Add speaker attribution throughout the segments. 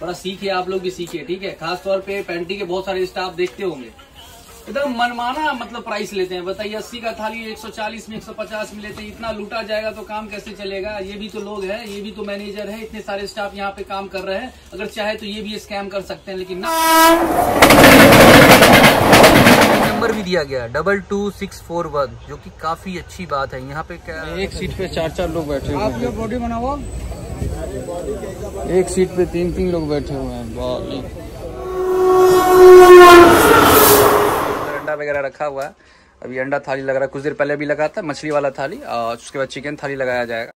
Speaker 1: थोड़ा सीखिए, आप लोग भी सीखिए, ठीक है। खास तौर पे पेंटी के बहुत सारे स्टाफ देखते होंगे एकदम मनमाना मतलब प्राइस लेते हैं। बताइए 80 का थाली 140 में 150 में लेते हैं, इतना लूटा जाएगा तो काम कैसे चलेगा। ये भी तो लोग हैं, ये भी तो मैनेजर है, इतने सारे स्टाफ यहाँ पे काम कर रहे हैं। अगर चाहे तो ये भी स्कैम कर सकते हैं, लेकिन ना। नंबर भी दिया गया 22641, जो कि काफी अच्छी बात है। यहाँ पे क्या
Speaker 2: एक सीट पे 4-4 लोग बैठे हुए हैं।
Speaker 3: आप जो बॉडी बनाओ,
Speaker 2: एक सीट पे 3-3 लोग बैठे हुए हैं।
Speaker 1: अंडा वगैरह रखा हुआ है। अभी अंडा थाली लग रहा है, कुछ देर पहले भी लगा था मछली वाला थाली, और उसके बाद चिकन थाली लगाया जाएगा।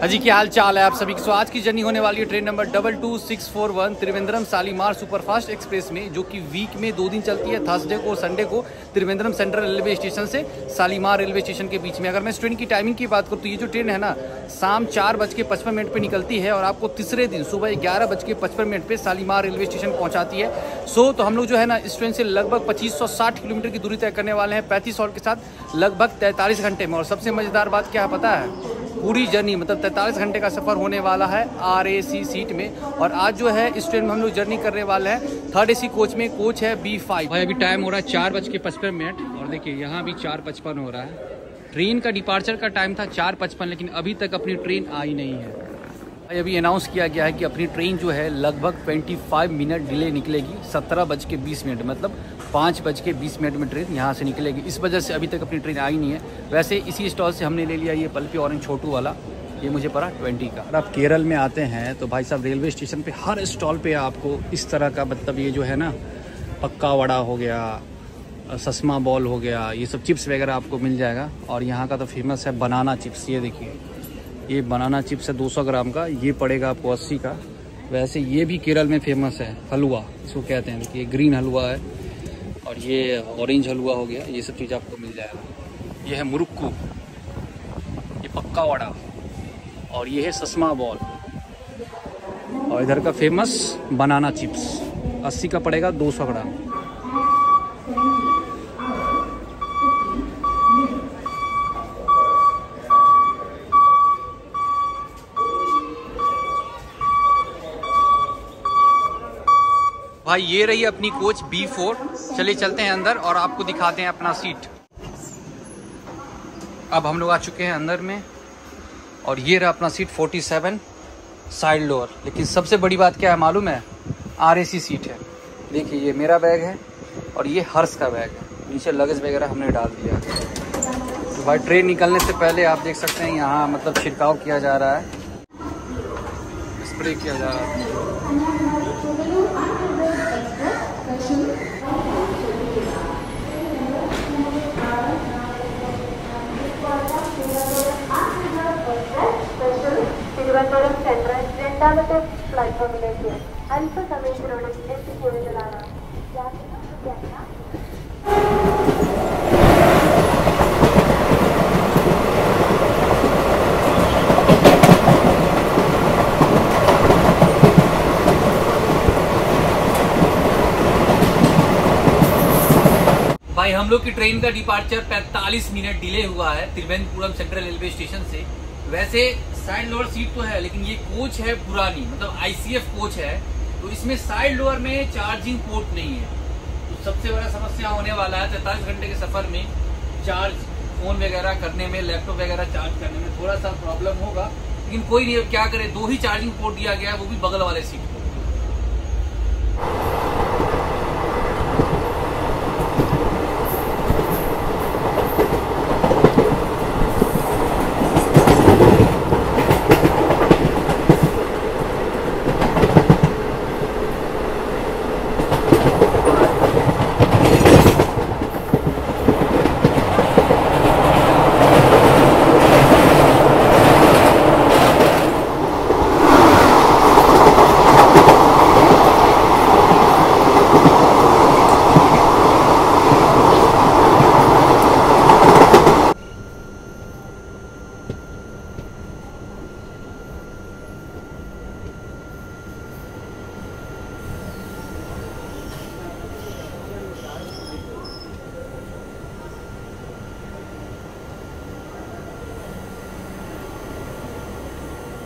Speaker 1: हाजी क्या हाल चाल है आप सभी की। आज की जर्नी होने वाली है train number 22641 Trivandrum Shalimar superfast express में, जो कि वीक में 2 दिन चलती है, थर्सडे को और संडे को, त्रिवेंद्रम सेंट्रल रेलवे स्टेशन से शालीमार रेलवे स्टेशन के बीच में। अगर मैं इस ट्रेन की टाइमिंग की बात करूँ तो ये जो ट्रेन है ना, शाम 4:55 पे निकलती है और आपको तीसरे दिन सुबह 11:55 पे शालीमार रेलवे स्टेशन पहुँचाती है। तो हम लोग जो है ना इस ट्रेन से लगभग 2560 किलोमीटर की दूरी तय करने वाले हैं 35 और के साथ लगभग 43 घंटे में। और सबसे मज़ेदार बात क्या है पता है, पूरी जर्नी मतलब 43 घंटे का सफ़र होने वाला है RAC सीट में। और आज जो है इस ट्रेन में हम लोग जर्नी करने वाले हैं 3rd AC कोच में। कोच है B5। भाई अभी टाइम हो रहा है 4:55 और देखिए यहाँ भी 4:55 हो रहा है। ट्रेन का डिपार्चर का टाइम था 4:55, लेकिन अभी तक अपनी ट्रेन आई नहीं है। भाई अभी अनाउंस किया गया है कि अपनी ट्रेन जो है लगभग 25 मिनट डिले निकलेगी। 17:20 मतलब 5:20 में ट्रेन यहाँ से निकलेगी। इस वजह से अभी तक अपनी ट्रेन आई नहीं है। वैसे इसी स्टॉल से हमने ले लिया ये पल्पी ऑरेंज छोटू वाला, ये मुझे पड़ा 20 का। अगर आप केरल में आते हैं तो भाई साहब रेलवे स्टेशन पे हर स्टॉल पे आपको इस तरह का मतलब ये जो है ना पक्का वड़ा हो गया, सस्मा बॉल हो गया, ये सब चिप्स वगैरह आपको मिल जाएगा। और यहाँ का तो फेमस है बनाना चिप्स। ये देखिए ये बनाना चिप्स है 200 ग्राम का, ये पड़ेगा आपको 80 का। वैसे ये भी केरल में फेमस है, हलवा इसको कहते हैं। देखिए ग्रीन हलवा है और ये ऑरेंज हलवा हो गया, ये सब चीज़ आपको मिल जाएगा। ये है मुरुक्कू, ये पक्का वड़ा, और ये है सस्मा बॉल, और इधर का फेमस बनाना चिप्स 80 का पड़ेगा 200 ग्राम। भाई ये रही अपनी कोच B4। चलिए चलते हैं अंदर और आपको दिखाते हैं अपना सीट। अब हम लोग आ चुके हैं अंदर में, और ये रहा अपना सीट 47 साइड लोअर। लेकिन सबसे बड़ी बात क्या है मालूम है, RAC सीट है। देखिए ये मेरा बैग है और ये हर्ष का बैग है, नीचे लगेज वगैरह हमने डाल दिया। तो भाई ट्रेन निकलने से पहले आप देख सकते हैं यहाँ मतलब छिड़काव किया जा रहा है, स्प्रे किया जा रहा है।
Speaker 4: തിരുവനന്തപുരം സെൻട്രൽ 2ാമത്തെ പ്ലാറ്റ്ഫോമിലേക്ക് അല്പസമയത്തിനുള്ളിൽ എത്തിച്ചേരുന്നതാണ്.
Speaker 1: भाई हम लोग की ट्रेन का डिपार्चर 45 मिनट डिले हुआ है त्रिवेंद्रपुरम सेंट्रल रेलवे स्टेशन से। वैसे साइड लोअर सीट तो है, लेकिन ये कोच है पुरानी, मतलब ICF कोच है, तो इसमें साइड लोअर में चार्जिंग पोर्ट नहीं है। तो सबसे बड़ा समस्या होने वाला है 43 घंटे के सफर में चार्ज फोन वगैरह करने में, लैपटॉप वगैरह चार्ज करने में थोड़ा सा प्रॉब्लम होगा। लेकिन कोई नहीं, क्या करे, 2 ही चार्जिंग पोर्ट दिया गया है, वो भी बगल वाले सीट को।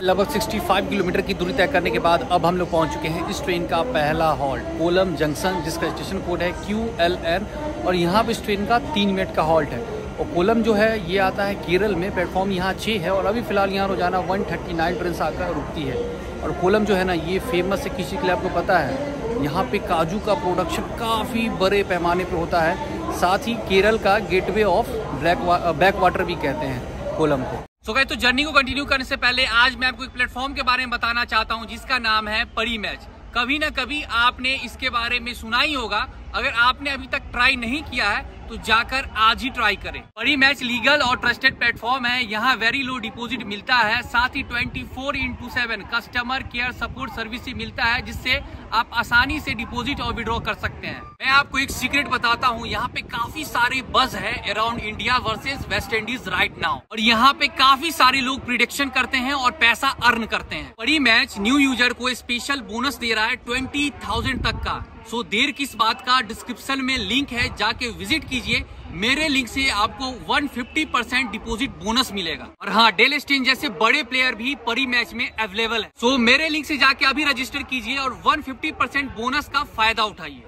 Speaker 1: लगभग 65 किलोमीटर की दूरी तय करने के बाद अब हम लोग पहुंच चुके हैं इस ट्रेन का पहला हॉल्ट कोलम जंक्शन, जिसका स्टेशन कोड है QLN। और यहाँ पे इस ट्रेन का 3 मिनट का हॉल्ट है। और कोलम जो है ये आता है केरल में, प्लेटफॉर्म यहाँ 6 है और अभी फ़िलहाल यहाँ रोजाना 139 ट्रेन आकर रुकती है। और कोलम जो है ना ये फेमस है किसी के लिए आपको पता है, यहाँ पे काजू का प्रोडक्शन काफ़ी बड़े पैमाने पे होता है। साथ ही केरल का गेटवे ऑफ बैक वाटर भी कहते हैं कोलम को। सो गाइस, तो जर्नी को कंटिन्यू करने से पहले आज मैं आपको एक प्लेटफॉर्म के बारे में बताना चाहता हूँ जिसका नाम है परी मैच। कभी ना कभी आपने इसके बारे में सुना ही होगा। अगर आपने अभी तक ट्राई नहीं किया है तो जाकर आज ही ट्राई करें। परी मैच लीगल और ट्रस्टेड प्लेटफॉर्म है। यहाँ वेरी लो डिपॉजिट मिलता है, साथ ही 24/7 कस्टमर केयर सपोर्ट सर्विस मिलता है, जिससे आप आसानी से डिपॉजिट और विड्रॉ कर सकते हैं। मैं आपको एक सीक्रेट बताता हूँ, यहाँ पे काफी सारे बज है around India versus West Indies right now. और यहाँ पे काफी सारे लोग प्रिडिक्शन करते हैं और पैसा अर्न करते हैं। परी मैच न्यू यूजर को स्पेशल बोनस दे रहा है 20,000 तक का। सो देर किस बात का, डिस्क्रिप्शन में लिंक है, जाके विजिट कीजिए। मेरे लिंक से आपको 150% डिपॉजिट बोनस मिलेगा। और हाँ, डेल स्टेन जैसे बड़े प्लेयर भी परी मैच में अवेलेबल है। सो मेरे लिंक से जाके अभी रजिस्टर कीजिए और 150% बोनस का फायदा उठाइए।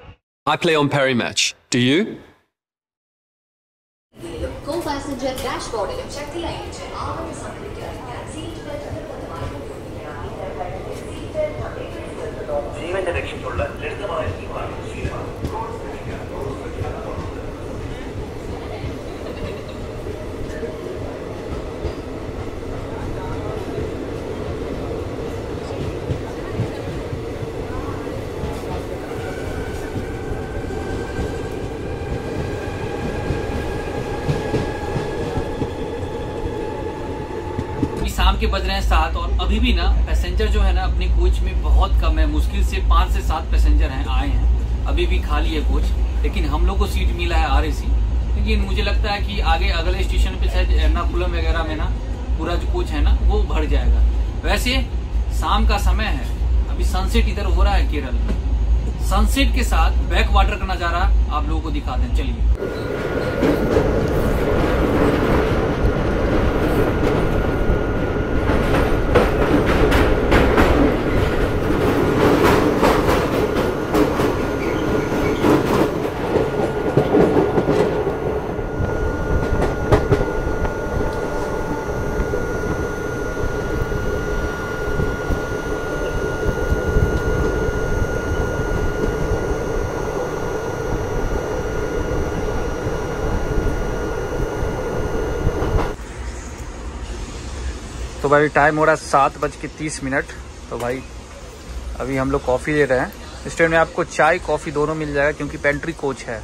Speaker 3: I play on Perry Match. Do you?
Speaker 5: Co-passenger dashboard check the light. ആവണ സംഭവിക്കാതിരിക്കാൻ സീറ്റ് ബെൽറ്റ്
Speaker 6: ജീവന്റെ രക്ഷയ്ക്കുള്ള ലളിതമായ ശീലമാണ്.
Speaker 1: शाम के बज रहे हैं 7 और अभी भी ना पैसेंजर जो है ना अपने कोच में बहुत कम है। मुश्किल से 5 से 7 पैसेंजर हैं आए हैं, अभी भी खाली है कोच। लेकिन हम लोग को सीट मिला है RAC। लेकिन मुझे लगता है कि आगे अगले स्टेशन पे शायद एर्नाकुलम वगैरह में ना पूरा जो कोच है ना वो भर जाएगा। वैसे शाम का समय है, अभी सनसेट इधर हो रहा है केरल में। सनसेट के साथ बैक वाटर का नजारा आप लोगों को दिखाते हैं, चलिए। तो भाई टाइम हो रहा है 7:30। तो भाई अभी हम लोग कॉफ़ी ले रहे हैं। इस ट्रेन में आपको चाय कॉफ़ी दोनों मिल जाएगा क्योंकि पेंट्री कोच है।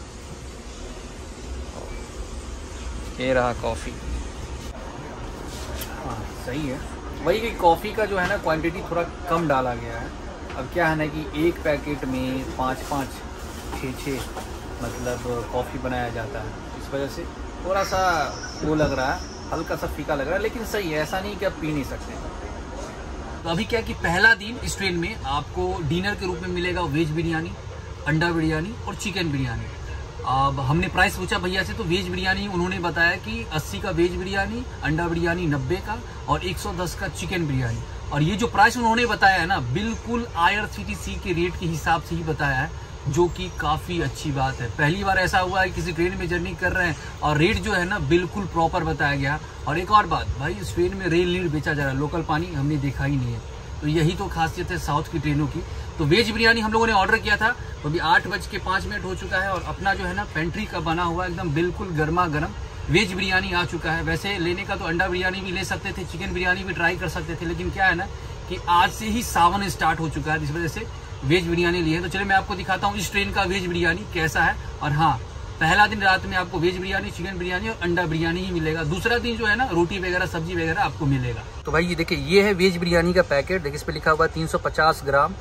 Speaker 1: ये रहा कॉफ़ी। हाँ सही है। वही कि कॉफ़ी का जो है ना क्वांटिटी थोड़ा कम डाला गया है। अब क्या है ना कि एक पैकेट में 5-5, 6-6 मतलब कॉफ़ी बनाया जाता है। इस वजह से थोड़ा सा वो लग रहा है, हल्का सा फीका लग रहा है, लेकिन सही है। ऐसा नहीं कि आप पी नहीं सकते। तो अभी क्या है कि पहला दिन इस ट्रेन में आपको डिनर के रूप में मिलेगा वेज बिरयानी, अंडा बिरयानी और चिकन बिरयानी। अब हमने प्राइस पूछा भैया से, तो वेज बिरयानी उन्होंने बताया कि 80 का वेज बिरयानी, अंडा बिरयानी 90 का और 110 का चिकन बिरयानी। और ये जो प्राइस उन्होंने बताया है ना, बिल्कुल IRCTC के रेट के हिसाब से ही बताया है, जो कि काफ़ी अच्छी बात है। पहली बार ऐसा हुआ है किसी ट्रेन में जर्नी कर रहे हैं और रेट जो है ना बिल्कुल प्रॉपर बताया गया। और एक और बात भाई, इस ट्रेन में रेल नीड बेचा जा रहा है, लोकल पानी हमने देखा ही नहीं है। तो यही तो खासियत है साउथ की ट्रेनों की। तो वेज बिरयानी हम लोगों ने ऑर्डर किया था, तो अभी 8:05 हो चुका है और अपना जो है ना पेंट्री का बना हुआ एकदम बिल्कुल गर्मा गर्म वेज बिरयानी आ चुका है। वैसे लेने का तो अंडा बिरयानी भी ले सकते थे, चिकन बिरयानी भी ट्राई कर सकते थे, लेकिन क्या है ना कि आज से ही सावन स्टार्ट हो चुका है, इस वजह से वेज बिरयानी ली है। तो चलिए मैं आपको दिखाता हूँ इस ट्रेन का वेज बिरयानी कैसा है। और हाँ, पहला दिन रात में आपको वेज बिरयानी, चिकन बिरयानी और अंडा बिरयानी ही मिलेगा। दूसरा दिन जो है ना रोटी वगैरह, सब्जी वगैरह आपको मिलेगा। तो भाई ये देखिए, ये है वेज बिरयानी का पैकेट। देखिए इस पे लिखा हुआ 350 ग्राम।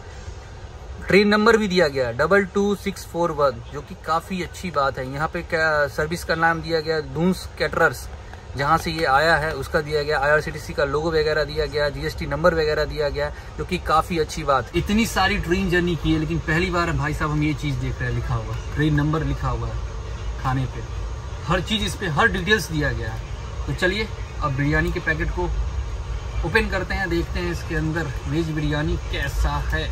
Speaker 1: ट्रेन नंबर भी दिया गया 22641, जो कि काफी अच्छी बात है। यहाँ पे क्या सर्विस का नाम दिया गया दून्स कैटरर्स, जहाँ से ये आया है उसका दिया गया। IRCTC का लोगो वगैरह दिया गया, GST नंबर वगैरह दिया गया, जो कि काफी अच्छी बात। इतनी सारी ट्रेन जर्नी की है, लेकिन पहली बार भाई साहब हम ये चीज देख रहे हैं, लिखा हुआ ट्रेन नंबर लिखा हुआ है खाने पे, हर चीज इस पे, हर डिटेल्स दिया गया है। तो चलिए अब बिरयानी के पैकेट को ओपन करते हैं, देखते हैं इसके अंदर वेज बिरयानी कैसा है।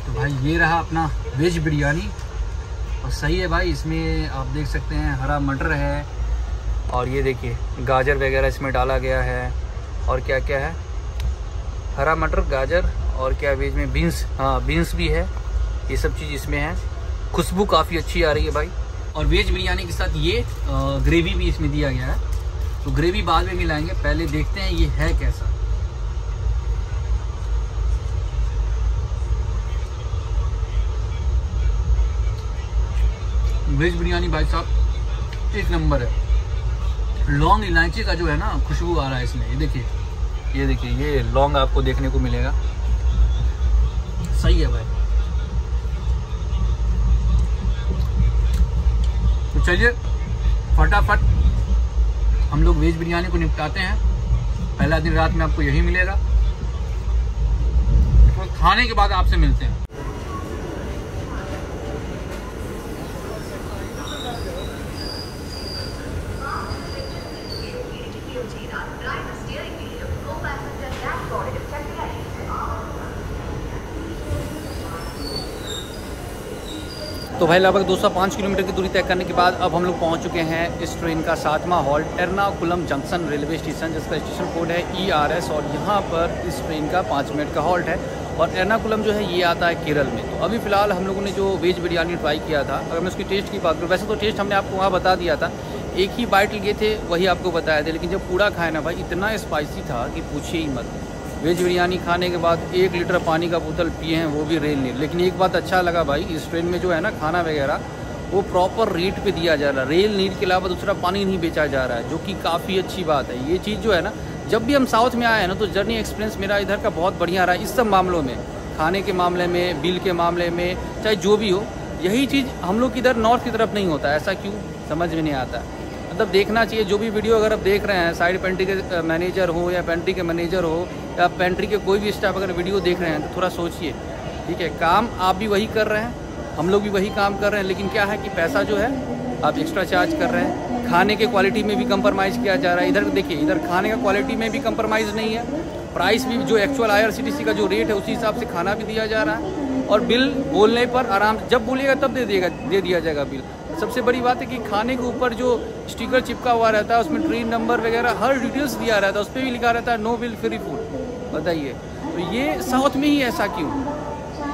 Speaker 1: तो भाई ये रहा अपना वेज बिरयानी और सही है भाई। इसमें आप देख सकते हैं हरा मटर है और ये देखिए गाजर वगैरह इसमें डाला गया है। और क्या क्या है, हरा मटर, गाजर और क्या वेज में बीन्स, हाँ बीन्स भी है। ये सब चीज़ इसमें है। खुशबू काफ़ी अच्छी आ रही है भाई। और वेज बिरयानी के साथ ये ग्रेवी भी इसमें दिया गया है। तो ग्रेवी बाद में मिलाएंगे, पहले देखते हैं ये है कैसा। वेज बिरयानी भाई साहब एक नंबर है। लौंग इलायची का जो है ना खुशबू आ रहा है इसमें। ये देखिए, ये देखिए, ये लौंग आपको देखने को मिलेगा। सही है भाई। तो चलिए फटाफट हम लोग वेज बिरयानी को निपटाते हैं। पहला दिन रात में आपको यही मिलेगा। तो खाने के बाद आपसे मिलते हैं। तो भाई लगभग 205 किलोमीटर की दूरी तय करने के बाद अब हम लोग पहुंच चुके हैं इस ट्रेन का 7वां halt Ernakulam junction railway station, जिसका स्टेशन कोड है ERS। और यहाँ पर इस ट्रेन का 5 मिनट का हॉल्ट है। और एर्नाकुलम जो है ये आता है केरल में। तो अभी फ़िलहाल हम लोगों ने जो वेज बिरयानी ट्राई किया था, अगर मैं उसकी टेस्ट की बात करूँ, वैसे तो टेस्ट हमने आपको वहाँ बता दिया था, एक ही बाइट लिए थे वही आपको बताया था। लेकिन जब पूरा खाया ना भाई, इतना स्पाइसी था कि पूछिए ही मत। वेज बिरयानी खाने के बाद 1 लीटर पानी का बोतल पिए हैं, वो भी रेल नीर। लेकिन एक बात अच्छा लगा भाई, इस ट्रेन में जो है ना खाना वगैरह वो प्रॉपर रेट पे दिया जा रहा है। रेल नीर के अलावा दूसरा पानी नहीं बेचा जा रहा है, जो कि काफ़ी अच्छी बात है। ये चीज़ जो है ना, जब भी हम साउथ में आए हैं ना, तो जर्नी एक्सपीरियंस मेरा इधर का बहुत बढ़िया रहा है इस सब मामलों में। खाने के मामले में, बिल के मामले में, चाहे जो भी हो। यही चीज़ हम लोग इधर नॉर्थ की तरफ नहीं होता। ऐसा क्यों समझ में नहीं आता। मतलब देखना चाहिए जो भी वीडियो अगर आप देख रहे हैं, साइड पेंट्री के मैनेजर हो या पेंट्री के मैनेजर हो या पेंट्री के कोई भी स्टाफ अगर वीडियो देख रहे हैं तो थोड़ा सोचिए, ठीक है। काम आप भी वही कर रहे हैं, हम लोग भी वही काम कर रहे हैं, लेकिन क्या है कि पैसा जो है आप एक्स्ट्रा चार्ज कर रहे हैं। खाने के क्वालिटी में भी कंप्रोमाइज़ किया जा रहा है। इधर देखिए, इधर खाने का क्वालिटी में भी कंप्रोमाइज़ नहीं है। प्राइस भी जो एक्चुअल IRCTC का जो रेट है उसी हिसाब से खाना भी दिया जा रहा है। और बिल बोलने पर आराम, जब बोलिएगा तब दे दिया जाएगा बिल। सबसे बड़ी बात है कि खाने के ऊपर जो स्टिकर चिपका हुआ रहता है उसमें ट्रेन नंबर वगैरह हर डिटेल्स दिया रहता है। उस पर भी लिखा रहता है नो बिल फ्री फूड। बताइए, तो ये साउथ में ही ऐसा क्यों?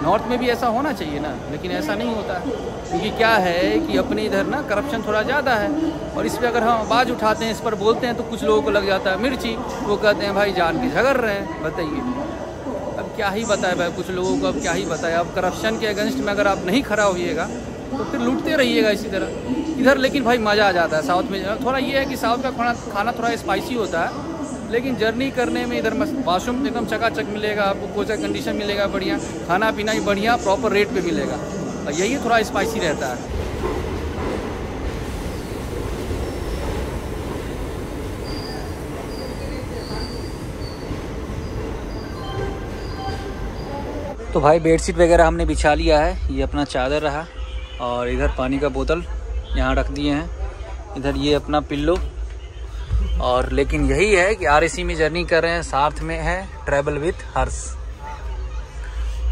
Speaker 1: नॉर्थ में भी ऐसा होना चाहिए ना, लेकिन ऐसा नहीं होता है। क्योंकि क्या है कि अपने इधर ना करप्शन थोड़ा ज़्यादा है। और इस पर अगर हम आवाज़ उठाते हैं, इस पर बोलते हैं, तो कुछ लोगों को लग जाता है मिर्ची। वो कहते हैं भाई जान के झगड़ रहे हैं। बताइए, अब क्या ही बताए भाई, कुछ लोगों को अब क्या ही बताए। अब करप्शन के अगेंस्ट में अगर आप नहीं खड़ा होइएगा तो फिर लूटते रहिएगा इसी तरह इधर। लेकिन भाई मज़ा आ जाता है साउथ में। थोड़ा ये है कि साउथ का खाना थोड़ा स्पाइसी होता है, लेकिन जर्नी करने में इधर वाशरूम एकदम चकाचक मिलेगा आपको, कोचा कंडीशन मिलेगा बढ़िया, खाना पीना भी बढ़िया प्रॉपर रेट पे मिलेगा। और यही थोड़ा स्पाइसी रहता है। तो भाई बेडशीट वगैरह हमने बिछा लिया है। ये अपना चादर रहा और इधर पानी का बोतल यहाँ रख दिए हैं। इधर ये अपना पिल्लो। और लेकिन यही है कि RAC में जर्नी कर रहे हैं, साथ में है ट्रैवल विथ हर्ष।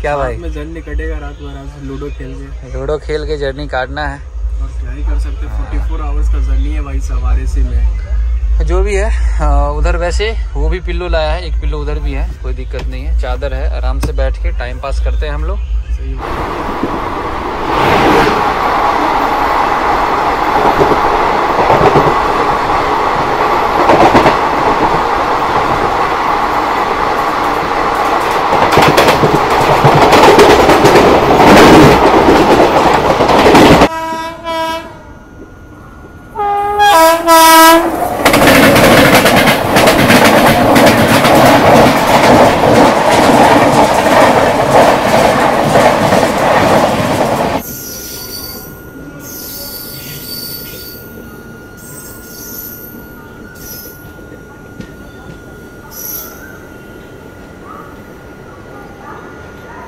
Speaker 1: क्या भाई
Speaker 2: में जर्नी कटेगा रात भर,
Speaker 1: लूडो खेल के जर्नी काटना है।
Speaker 2: और क्या ही कर सकते, 44 आवर्स का जर्नी है भाई साहब RAC में।
Speaker 1: जो भी है उधर वैसे वो भी पिल्लो लाया है, एक पिल्लो उधर भी है, कोई दिक्कत नहीं है। चादर है, आराम से बैठ के टाइम पास करते हैं हम लोग।
Speaker 2: सही बात।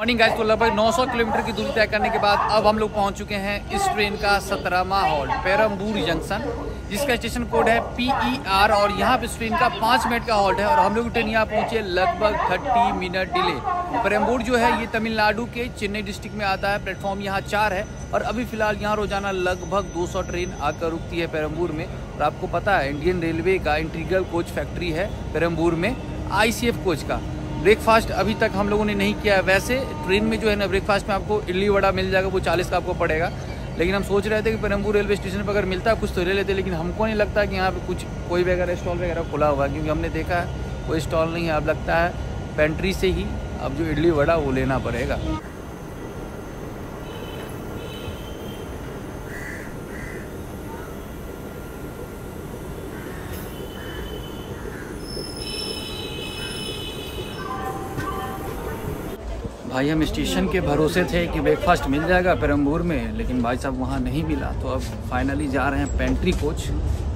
Speaker 1: मॉर्निंग गाइस, तो लगभग 900 किलोमीटर की दूरी तय करने के बाद अब हम लोग पहुंच चुके हैं इस ट्रेन का 17वां हॉल्ट पेरम्बूर जंक्शन, जिसका स्टेशन कोड है PER। और यहाँ पे इस ट्रेन का 5 मिनट का हॉल्ट है और हम लोग ट्रेन यहाँ पहुंचे लगभग 30 मिनट डिले। पेरम्बूर जो है ये तमिलनाडु के चेन्नई डिस्ट्रिक्ट में आता है। प्लेटफॉर्म यहाँ 4 है और अभी फिलहाल यहाँ रोजाना लगभग 200 ट्रेन आकर रुकती है पेरम्बूर में। और आपको पता है इंडियन रेलवे का इंटीग्रल कोच फैक्ट्री है पेरम्बूर में ICF कोच का। ब्रेकफास्ट अभी तक हम लोगों ने नहीं किया है। वैसे ट्रेन में जो है ना ब्रेकफास्ट में आपको इडली वड़ा मिल जाएगा, वो 40 का आपको पड़ेगा। लेकिन हम सोच रहे थे कि पेरम्बूर रेलवे स्टेशन पर अगर मिलता है कुछ तो ले लेते, लेकिन हमको नहीं लगता कि यहाँ पे कुछ कोई वगैरह स्टॉल वगैरह खुला हुआ, क्योंकि हमने देखा है कोई स्टॉल नहीं है। अब लगता है पेंट्री से ही अब जो इडली वड़ा वो लेना पड़ेगा। भाई हम स्टेशन के भरोसे थे कि ब्रेकफास्ट मिल जाएगा पेरम्बूर में, लेकिन भाई साहब वहाँ नहीं मिला। तो अब फाइनली जा रहे हैं पेंट्री कोच,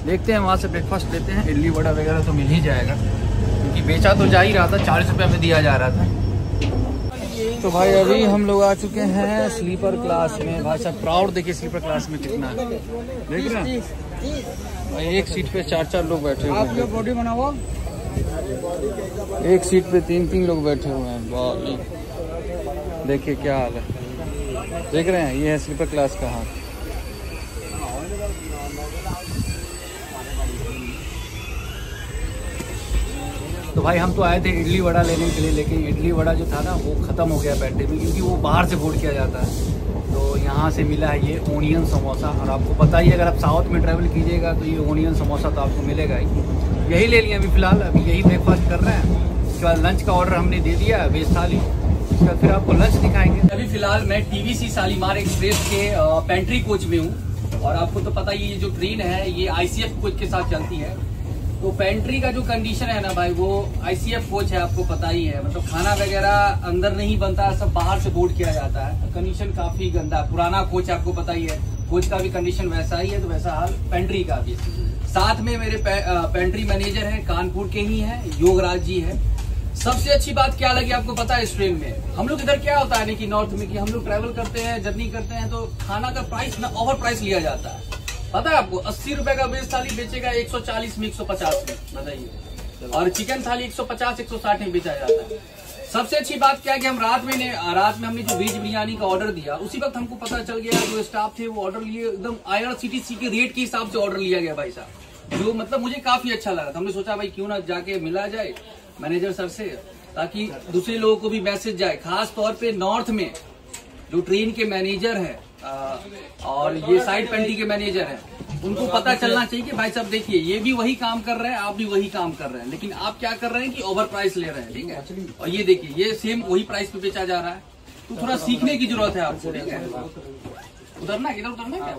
Speaker 1: देखते हैं वहाँ से ब्रेकफास्ट लेते हैं। इडली वड़ा वगैरह तो मिल ही जाएगा, क्योंकि बेचा तो जा ही रहा था, 40 रुपये में दिया जा रहा था। तो भाई अभी हम लोग आ चुके हैं स्लीपर क्लास में। भाई साहब प्राउड देखिए स्लीपर क्लास में कितना है, देख रहे हैं भाई। एक सीट पे 4-4 लोग बैठे हुए हैं। बॉडी बनाओ, एक सीट पे 3-3 लोग बैठे हुए हैं। देखिए क्या हाल है, देख रहे हैं। ये है स्लीपर क्लास का हाल। तो भाई हम तो आए थे इडली वड़ा लेने के लिए, लेकिन इडली वड़ा जो था ना वो ख़त्म हो गया पेंट्री में, क्योंकि वो बाहर से फूड किया जाता है। तो यहाँ से मिला है ये ओनियन समोसा। और आपको पता ही है अगर आप साउथ में ट्रैवल कीजिएगा तो ये ओनियन समोसा तो आपको मिलेगा ही। यही ले लिए अभी फ़िलहाल, अभी यही ब्रेकफास्ट कर रहे हैं। उसके बाद लंच का ऑर्डर हमने दे दिया है, वेज थाली। उसका फिर आपको लंच दिखाएंगे। अभी फिलहाल मैं TVC शालीमार एक्सप्रेस के पेंट्री कोच में हूँ। और आपको तो पता ही ये जो ट्रेन है ये ICF कोच के साथ चलती है। तो पेंट्री का जो कंडीशन है ना भाई, वो ICF कोच है, आपको पता ही है। मतलब खाना वगैरह अंदर नहीं बनता, सब बाहर से बोर्ड किया जाता है। कंडीशन काफी गंदा, पुराना कोच आपको पता ही है। कोच का भी कंडीशन वैसा ही है, तो वैसा हाल पेंट्री का भी। साथ में मेरे पेंट्री मैनेजर है, कानपुर के ही है, योगराज जी है। सबसे अच्छी बात क्या लगी आपको पता है इस ट्रेन में? हम लोग इधर क्या होता है कि नॉर्थ में कि हम लोग ट्रैवल करते हैं, जर्नी करते हैं, तो खाना का प्राइस ना ओवर प्राइस लिया जाता है। पता है आपको 80 रुपए का वेज थाली बेचेगा 140 में, 150 में, बताइए। और चिकन थाली 150-160 में बेचा जाता है। सबसे अच्छी बात क्या है कि हम रात में हमने जो वेज बिरयानी का ऑर्डर दिया, उसी वक्त हमको पता चल गया जो स्टाफ थे वो ऑर्डर लिए एकदम IRCTC के रेट के हिसाब से ऑर्डर लिया गया भाई साहब। जो मतलब मुझे काफी अच्छा लगा। हमने सोचा भाई क्यों ना जाके मिला जाए मैनेजर सर से, ताकि दूसरे लोगों को भी मैसेज जाए। खास तौर पे नॉर्थ में जो ट्रेन के मैनेजर हैं और ये साइड पेंट्री के मैनेजर हैं, उनको पता चलना चाहिए कि भाई साहब देखिए ये भी वही काम कर रहे हैं, आप भी वही काम कर रहे हैं, लेकिन आप क्या कर रहे हैं कि ओवर प्राइस ले रहे हैं, ठीक है। और ये देखिए ये सेम वही प्राइस पे बेचा जा रहा है। तो थोड़ा सीखने की जरूरत है आपको, ठीक है। उतरना इधर उतरना क्या?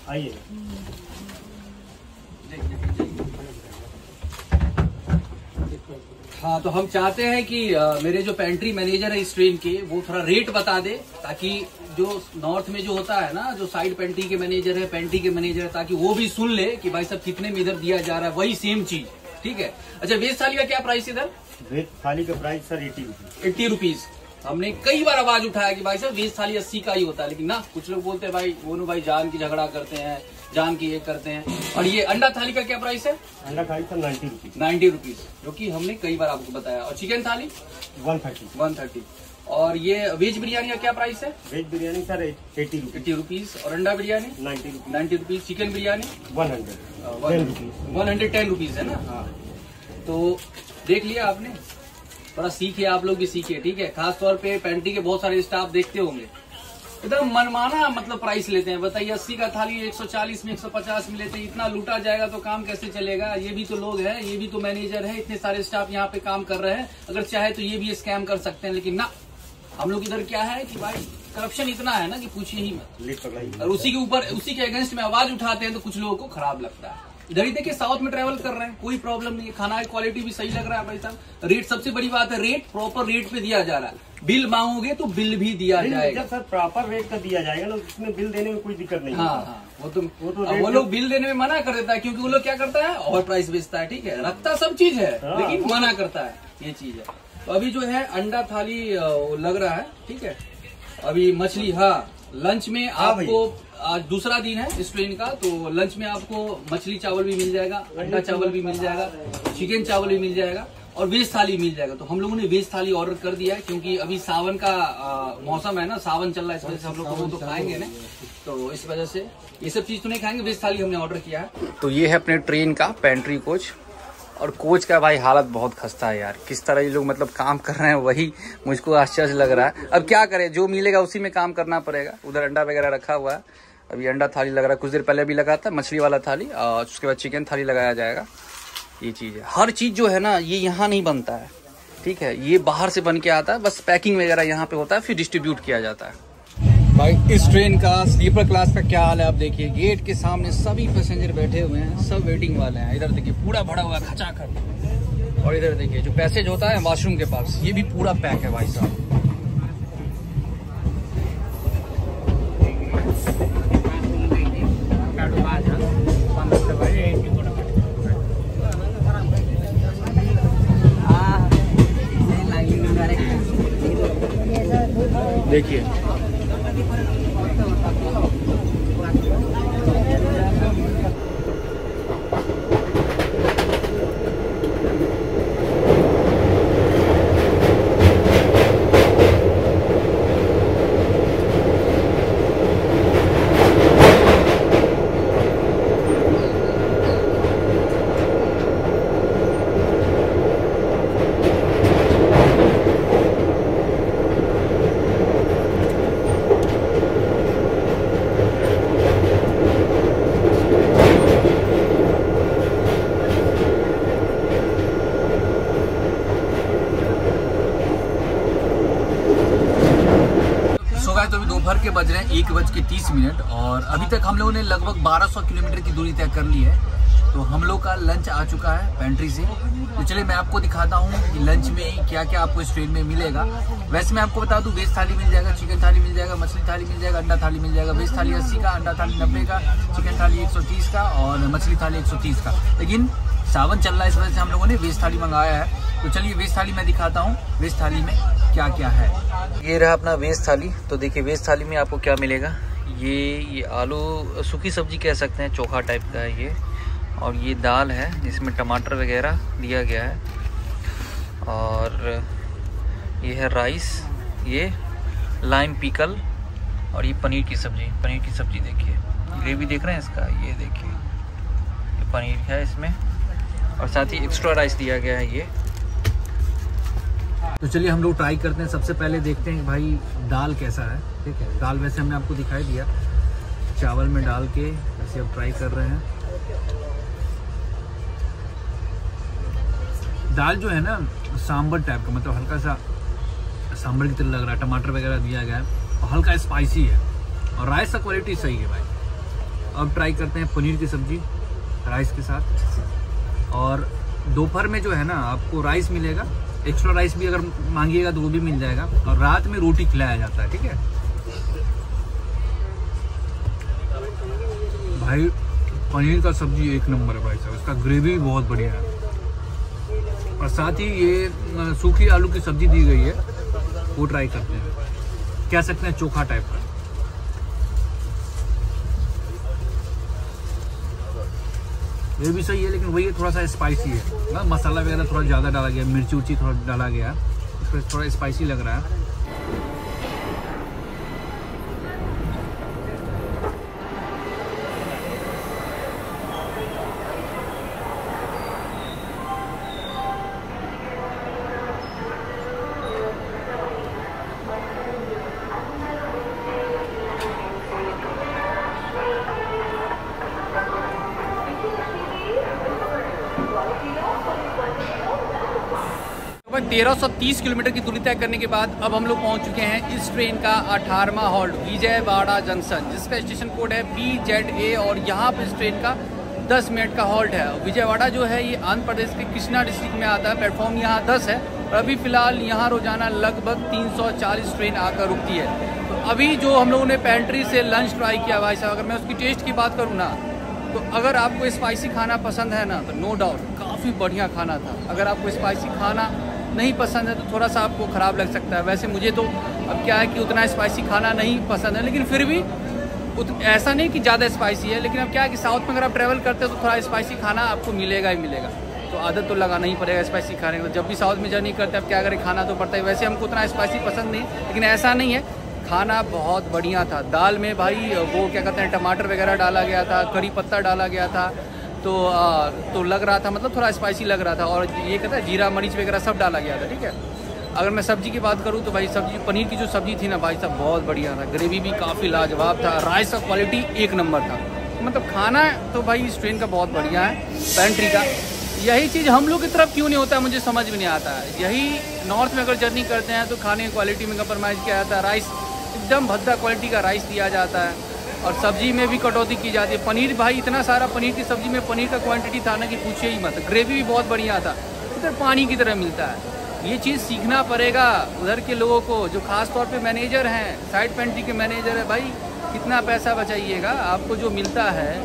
Speaker 1: आइए हाँ, तो हम चाहते हैं कि मेरे जो पेंट्री मैनेजर है इस ट्रेन के, वो थोड़ा रेट बता दे, ताकि जो नॉर्थ में जो होता है ना, जो साइड पेंट्री के मैनेजर है, पेंट्री के मैनेजर है, ताकि वो भी सुन ले कि भाई साहब कितने में इधर दिया जा रहा है, वही सेम चीज, ठीक है। अच्छा, वेज थाली का क्या प्राइस इधर?
Speaker 7: वेज थाली का प्राइस सर
Speaker 1: 80 रुपीज। हमने कई बार आवाज उठाया कि भाई साहब वेज थाली 80 का ही होता है, लेकिन ना कुछ लोग बोलते हैं भाई वो भाई जान की झगड़ा करते हैं, जान की ये करते हैं। और ये अंडा थाली का क्या प्राइस है?
Speaker 7: अंडा थाली सर
Speaker 1: 90 रुपीज, जो कि हमने कई बार आपको बताया। और चिकन थाली 130। और ये वेज बिरयानी का क्या प्राइस है?
Speaker 7: Veg biryani sir 80
Speaker 1: rupees. और अंडा biryani 90 rupees. Chicken biryani 110 rupees है ना। हाँ, तो देख लिया आपने, थोड़ा सीखे, आप लोग भी सीखे, ठीक है। खास तौर पे पेंट्री के बहुत सारे स्टाफ देखते होंगे एकदम मनमाना मतलब प्राइस लेते हैं। बताइए 80 का थाली 140 में, 150 में लेते हैं। इतना लूटा जाएगा तो काम कैसे चलेगा? ये भी तो लोग हैं, ये भी तो मैनेजर है, इतने सारे स्टाफ यहाँ पे काम कर रहे हैं। अगर चाहे तो ये भी स्कैम कर सकते हैं, लेकिन ना, हम लोग इधर क्या है कि भाई करप्शन इतना है ना कि पूछिए ही मत। और उसी के ऊपर, उसी के अगेंस्ट में आवाज उठाते हैं तो कुछ लोगों को खराब लगता है। इधर ही देखिए साउथ में ट्रैवल कर रहे हैं, कोई प्रॉब्लम नहीं है, खाना की क्वालिटी भी सही लग रहा है भाई साहब। रेट सबसे बड़ी बात है, रेट प्रॉपर रेट पे दिया जा रहा है। बिल मांगोगे तो बिल भी दिया जाएगा।
Speaker 7: सर प्रॉपर रेट का दिया जाएगा ना, उसमें बिल देने में कोई दिक्कत नहीं।
Speaker 1: हाँ, वो लोग बिल देने में मना कर देता है, क्योंकि वो लोग क्या करता है, ओवर प्राइस बेचता है, ठीक है। रखता सब चीज है, लेकिन मना करता है, ये चीज है। तो अभी जो है अंडा थाली लग रहा है, ठीक है। अभी मछली, हाँ, लंच में आपको आज दूसरा दिन है इस ट्रेन का, तो लंच में आपको मछली चावल भी मिल जाएगा, अंडा चावल भी मिल जाएगा, चिकन चावल भी मिल जाएगा और वेज थाली मिल जाएगा। तो हम लोगों ने वेज थाली ऑर्डर कर दिया है क्योंकि अभी सावन का मौसम है ना, सावन चल रहा है, इस वजह से हम लोग तो खाएंगे ना, तो इस वजह से ये सब चीज तो नहीं खाएंगे, वेज थाली हमने ऑर्डर किया है। तो ये है अपने ट्रेन का पेंट्री कोच, और कोच का भाई हालत बहुत खस्ता है यार। किस तरह ये लोग मतलब काम कर रहे हैं वही मुझको आश्चर्य लग रहा है। अब क्या करें, जो मिलेगा उसी में काम करना पड़ेगा। उधर अंडा वगैरह रखा हुआ है, अभी अंडा थाली लग रहा है, कुछ देर पहले भी लगा था मछली वाला थाली, और उसके बाद चिकन थाली लगाया जाएगा। ये चीज़ है, हर चीज़ जो है ना ये यहाँ नहीं बनता है, ठीक है, ये बाहर से बन के आता है, बस पैकिंग वगैरह यहाँ पे होता है, फिर डिस्ट्रीब्यूट किया जाता है। भाई इस ट्रेन का स्लीपर क्लास का क्या हाल है आप देखिए। गेट के सामने सभी पैसेंजर बैठे हुए हैं, सब वेटिंग वाले हैं। इधर देखिए पूरा भरा हुआ है खचाखच, और इधर देखिए जो पैसेज होता है वॉशरूम के पास, ये भी पूरा पैक है भाई साहब। देखिए तो अभी दोपहर के बज रहे हैं 1:30 और अभी तक हम लोगों ने लगभग 1200 किलोमीटर की दूरी तय कर ली है। तो हम लोग का लंच आ चुका है पेंट्री से। तो चलिए मैं आपको दिखाता हूँ कि लंच में क्या क्या आपको इस ट्रेन में मिलेगा। वैसे मैं आपको बता दूँ, वेज थाली मिल जाएगा, चिकन थाली मिल जाएगा, मछली थाली मिल जाएगा, अंडा थाली मिल जाएगा। वेज थाली 80 का, अंडा थाली 90 का, चिकन थाली 130 का और मछली थाली 130 का। लेकिन सावन चल रहा है, इस वजह से हम लोगों ने वेज थाली मंगाया है। तो चलिए वेज थाली मैं दिखाता हूँ, वेज थाली में क्या क्या है। ये रहा अपना वेज थाली। तो देखिए वेज थाली में आपको क्या मिलेगा, ये आलू सूखी सब्जी कह सकते हैं, चोखा टाइप का है ये, और ये दाल है जिसमें टमाटर वगैरह दिया गया है, और ये है राइस, ये लाइम पिकल, और ये पनीर की सब्जी। पनीर की सब्जी देखिए, ग्रेवी देख रहे हैं इसका, ये देखिए ये पनीर है इसमें, और साथ ही एक्स्ट्रा राइस दिया गया है ये। तो चलिए हम लोग ट्राई करते हैं। सबसे पहले देखते हैं भाई दाल कैसा है, ठीक है। दाल वैसे हमने आपको दिखाई दिया, चावल में डाल के वैसे अब ट्राई कर रहे हैं। दाल जो है ना सांबर टाइप का, मतलब हल्का सा सांबर की तरह लग रहा है, टमाटर वगैरह दिया गया है और हल्का स्पाइसी है, और राइस का क्वालिटी सही है भाई। अब ट्राई करते हैं पनीर की सब्जी राइस के साथ। और दोपहर में जो है ना आपको राइस मिलेगा, एक्स्ट्रा राइस भी अगर मांगिएगा तो वो भी मिल जाएगा, और रात में रोटी खिलाया जाता है, ठीक है भाई। पनीर का सब्जी एक नंबर है भाई साहब, इसका ग्रेवी भी बहुत बढ़िया है, और साथ ही ये सूखी आलू की सब्जी दी गई है, वो ट्राई करते हैं, कह सकते हैं चोखा टाइप का। ये भी सही है, लेकिन वही थोड़ा सा स्पाइसी है ना, मसाला वगैरह थोड़ा ज़्यादा डाला गया, मिर्ची उर्ची थोड़ा डाला गया, इसको थोड़ा स्पाइसी लग रहा है। लगभग 1330 किलोमीटर की दूरी तय करने के बाद अब हम लोग पहुंच चुके हैं इस ट्रेन का 18वां हॉल्ट विजयवाड़ा जंक्शन, जिसका स्टेशन कोड है BZA, और यहाँ पर इस ट्रेन का 10 मिनट का हॉल्ट है। विजयवाड़ा जो है ये आंध्र प्रदेश के कृष्णा डिस्ट्रिक्ट में आता है। प्लेटफॉर्म यहाँ 10 है, और अभी फ़िलहाल यहाँ रोजाना लगभग 340 ट्रेन आकर रुकती है। तो अभी जो हम लोगों ने पेंट्री से लंच ट्राई किया भाई साहब, अगर मैं उसकी टेस्ट की बात करूँ ना, तो अगर आपको स्पाइसी खाना पसंद है ना, तो नो डाउट काफ़ी बढ़िया खाना था। अगर आपको स्पाइसी खाना नहीं पसंद है तो थोड़ा सा आपको ख़राब लग सकता है। वैसे मुझे तो अब क्या है कि उतना स्पाइसी खाना नहीं पसंद है, लेकिन फिर भी ऐसा नहीं कि ज़्यादा स्पाइसी है। लेकिन अब क्या है कि साउथ में अगर आप ट्रैवल करते हो तो थोड़ा स्पाइसी खाना आपको मिलेगा ही मिलेगा, तो आदत तो लगाना ही पड़ेगा स्पाइसी खाने को। जब भी साउथ में जर्नी करते हैं अब क्या करें, खाना तो पड़ता है। वैसे हमको उतना स्पाइसी पसंद नहीं, लेकिन ऐसा नहीं है, खाना बहुत बढ़िया था। दाल में भाई वो क्या कहते हैं टमाटर वगैरह डाला गया था, करी पत्ता डाला गया था, तो लग रहा था मतलब थोड़ा स्पाइसी लग रहा था। और ये कहता है जीरा मरीच वगैरह सब डाला गया था, ठीक है। अगर मैं सब्ज़ी की बात करूँ तो भाई सब्जी पनीर की जो सब्ज़ी थी ना भाई साहब बहुत बढ़िया था, ग्रेवी भी काफ़ी लाजवाब था, राइस का क्वालिटी एक नंबर था। मतलब खाना तो भाई इस ट्रेन का बहुत बढ़िया है, पेंट्री का। यही चीज़ हम लोग की तरफ क्यों नहीं होता है मुझे समझ में नहीं आता है। यही नॉर्थ में अगर जर्नी करते हैं तो खाने की क्वालिटी में कंप्रोमाइज़ किया जाता है, राइस एकदम भद्दा क्वालिटी का राइस दिया जाता है, और सब्जी में भी कटौती की जाती है। पनीर भाई इतना सारा पनीर की सब्ज़ी में पनीर का क्वांटिटी था ना कि पूछिए ही मत। ग्रेवी भी बहुत बढ़िया था, इधर पानी की तरह मिलता है। ये चीज़ सीखना पड़ेगा उधर के लोगों को, जो खास तौर पे मैनेजर हैं, साइड पेंट्री के मैनेजर है। भाई कितना पैसा बचाइएगा, आपको जो मिलता है